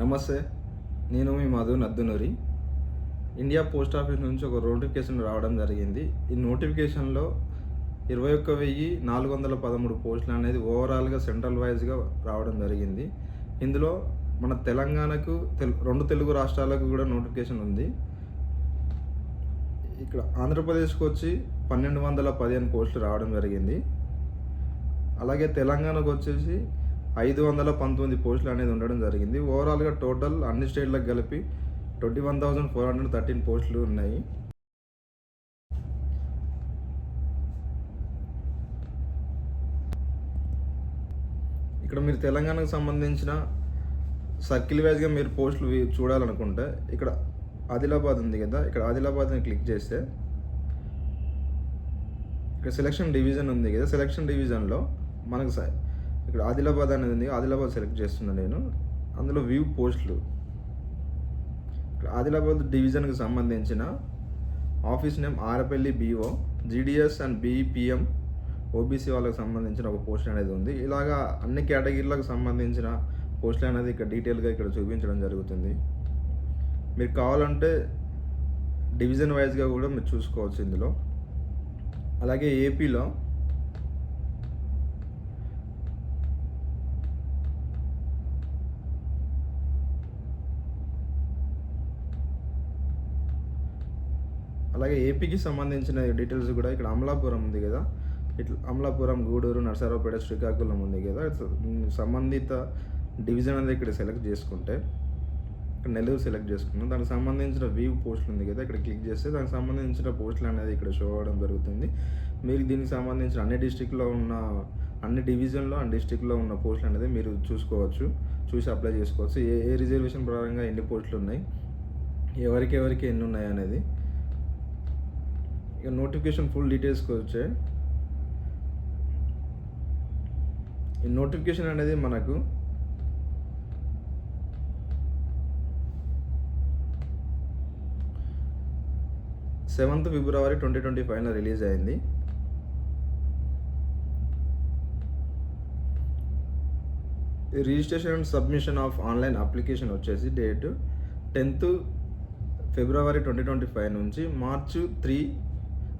నమస్తే, నేను మీ Madhu Naddunuri. India post office నుంచి ఒక నోటిఫికేషన్ రావడం జరిగింది. ఈ నోటిఫికేషన్లో 21,413 పోస్టులు అనేది ఓవరాల్గా సెంట్రల్ వైజ్గా రావడం జరిగింది. ఇందులో మన తెలంగాణకు రెండు తెలుగు రాష్ట్రాలకు కూడా నోటిఫికేషన్ ఉంది. ఇక్కడ ఆంధ్రప్రదేశ్కి వచ్చి 1,215 పోస్టులు రావడం జరిగింది. అలాగే తెలంగాణకు వచ్చేసి 519 పోస్టులు అనేది ఉండడం జరిగింది. ఓవరాల్గా టోటల్ అన్ని స్టేట్లకు కలిపి 21,413 పోస్టులు ఉన్నాయి. ఇక్కడ మీరు తెలంగాణకు సంబంధించిన సర్కిల్ వైజ్గా మీరు పోస్టులు చూడాలనుకుంటే ఇక్కడ ఆదిలాబాద్ ఉంది కదా, ఇక్కడ ఆదిలాబాద్ని క్లిక్ చేస్తే ఇక్కడ సెలక్షన్ డివిజన్ ఉంది కదా, సెలక్షన్ డివిజన్లో మనకు ఇక్కడ ఆదిలాబాద్ అనేది ఉంది, ఆదిలాబాద్ సెలెక్ట్ చేస్తున్నాను నేను. అందులో వ్యూ పోస్టులు, ఇక్కడ ఆదిలాబాద్ డివిజన్కి సంబంధించిన office name Arapalli BO, GDS and BPM OBC వాళ్ళకి సంబంధించిన ఒక పోస్ట్ అనేది ఉంది. ఇలాగా అన్ని కేటగిరీలకు సంబంధించిన పోస్టులు అనేది ఇక్కడ డీటెయిల్గా ఇక్కడ చూపించడం జరుగుతుంది. మీరు కావాలంటే డివిజన్ వైజ్గా కూడా మీరు చూసుకోవచ్చు ఇందులో. అలాగే ఏపీలో ఏపీకి సంబంధించిన డీటెయిల్స్ కూడా ఇక్కడ అమలాపురం ఉంది కదా, ఇట్లా అమలాపురం, గూడూరు, నర్సారావుపేట, శ్రీకాకుళం ఉంది కదా, సంబంధిత డివిజన్ అనేది ఇక్కడ సెలెక్ట్ చేసుకుంటే ఇక్కడ నెల్లూరు సెలెక్ట్ చేసుకున్నాం. దానికి సంబంధించిన వ్యూ పోస్టులు ఉంది కదా, ఇక్కడ క్లిక్ చేస్తే దానికి సంబంధించిన పోస్టులు అనేది ఇక్కడ షో అవ్వడం జరుగుతుంది. మీరు దీనికి సంబంధించిన అన్ని డిస్టిక్లో ఉన్న అన్ని డివిజన్లో అండ్ డిస్టిక్లో ఉన్న పోస్టులు అనేది మీరు చూసి అప్లై చేసుకోవచ్చు. ఏ రిజర్వేషన్ ప్రకారంగా ఎన్ని పోస్టులు ఉన్నాయి, ఎవరికి ఎన్ని ఉన్నాయి అనేది. ఇక నోటిఫికేషన్ ఫుల్ డీటెయిల్స్కి వచ్చే ఈ నోటిఫికేషన్ అనేది మనకు February 7, 2025 రిలీజ్ అయింది. Registration and submission of online application వచ్చేసి డేట్ 10th February 2025 నుంచి March 3,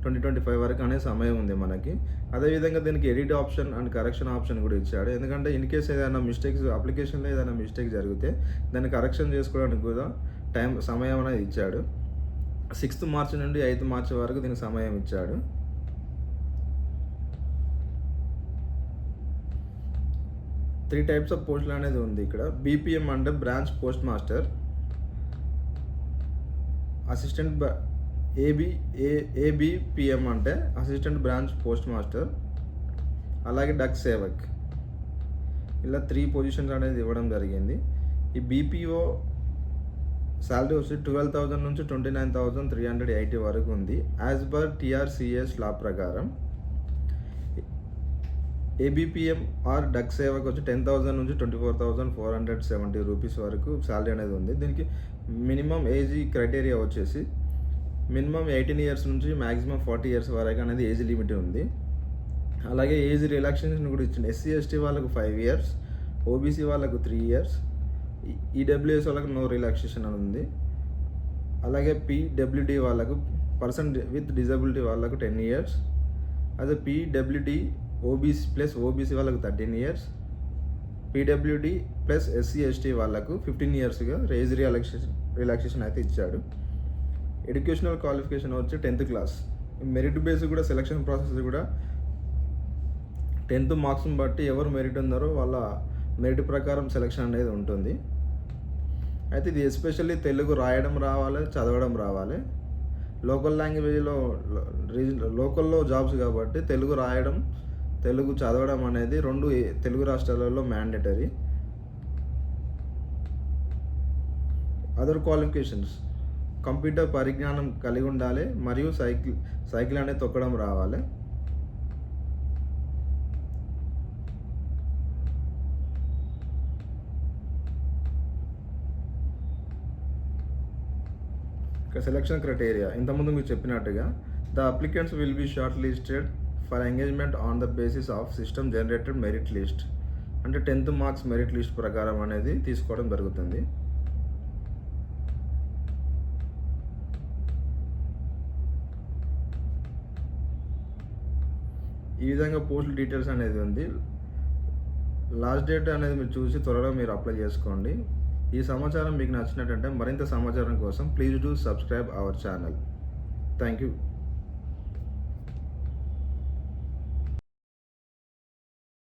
2025 వరకు అనే సమయం ఉంది మనకి. అదేవిధంగా దీనికి edit option and correction option కూడా ఇచ్చాడు. ఎందుకంటే ఇన్ కేస్ ఏదైనా మిస్టేక్స్ అప్లికేషన్లో ఏదైనా మిస్టేక్ జరిగితే దాన్ని కరెక్షన్ చేసుకోవడానికి కూడా సమయం అనేది ఇచ్చాడు. 6th March నుండి 8th March వరకు దీనికి సమయం ఇచ్చాడు. త్రీ టైప్స్ ఆఫ్ పోస్టులు అనేది ఉంది ఇక్కడ. BPM అంటే branch post master, assistant ABPM అంటే అసిస్టెంట్ బ్రాంచ్ పోస్ట్ మాస్టర్, అలాగే డక్ సేవక్. ఇలా 3 పొజిషన్స్ అనేది ఇవ్వడం జరిగింది. ఈ BPO శాలరీ వచ్చి 12,000 నుంచి 29,380 వరకు ఉంది యాజ్ పర్ TRCS లా ప్రకారం. ABPM ఆర్ డక్ సేవకు వచ్చి 10,000 నుంచి 24,470 రూపీస్ వరకు శాలరీ అనేది ఉంది. దీనికి మినిమం ఏజ్ క్రైటీరియా వచ్చేసి మినిమం 18 ఇయర్స్ నుంచి మ్యాక్సిమం 40 ఇయర్స్ వరకు అనేది ఏజ్ లిమిట్ ఉంది. అలాగే ఏజ్ రిలాక్సేషన్ కూడా ఇచ్చింది. SC ST వాళ్ళకు 5 ఇయర్స్, OBC వాళ్ళకు 3 ఇయర్స్, EWS వాళ్ళకు నో రిలాక్సేషన్ అని ఉంది. అలాగే PWD వాళ్ళకు పర్సన్ విత్ డిజబిలిటీ వాళ్ళకు 10 ఇయర్స్, అదే PWD OBC వాళ్ళకు 13 years, PWD plus SC ST వాళ్ళకు 15 ఇయర్స్గా ఏజ్ రిలాక్సేషన్ అయితే ఇచ్చాడు. ఎడ్యుకేషనల్ క్వాలిఫికేషన్ వచ్చి 10th క్లాస్. మెరిట్ బేస్ కూడా సెలక్షన్ ప్రాసెస్ కూడా 10th మార్క్స్ని బట్టి ఎవరు మెరిట్ ఉన్నారో వాళ్ళ మెరిట్ ప్రకారం సెలక్షన్ అనేది ఉంటుంది. అయితే ఇది ఎస్పెషల్లీ తెలుగు రాయడం రావాలి, చదవడం రావాలి. లోకల్ లాంగ్వేజ్లో లోకల్లో జాబ్స్ కాబట్టి తెలుగు రాయడం, తెలుగు చదవడం అనేది 2 తెలుగు రాష్ట్రాలలో మ్యాండేటరీ. అదర్ క్వాలిఫికేషన్స్ కంప్యూటర్ పరిజ్ఞానం కలిగి ఉండాలి మరియు సైకిల్ అనేది తొక్కడం రావాలి. ఇక సెలక్షన్ క్రైటీరియా ఇంతకుముందు మీకు చెప్పినట్టుగా the applicants will be short listed for engagement on the basis of system generated merit list. అంటే 10th మార్క్స్ మెరిట్ లిస్ట్ ప్రకారం అనేది తీసుకోవడం జరుగుతుంది. ఈ విధంగా పోస్ట్ డీటెయిల్స్ అనేది ఉంది. లాస్ట్ డేట్ అనేది మీరు చూసి త్వరలో మీరు అప్లై చేసుకోండి. ఈ సమాచారం మీకు నచ్చినట్టంటే మరింత సమాచారం కోసం please do subscribe our channel. Thank you.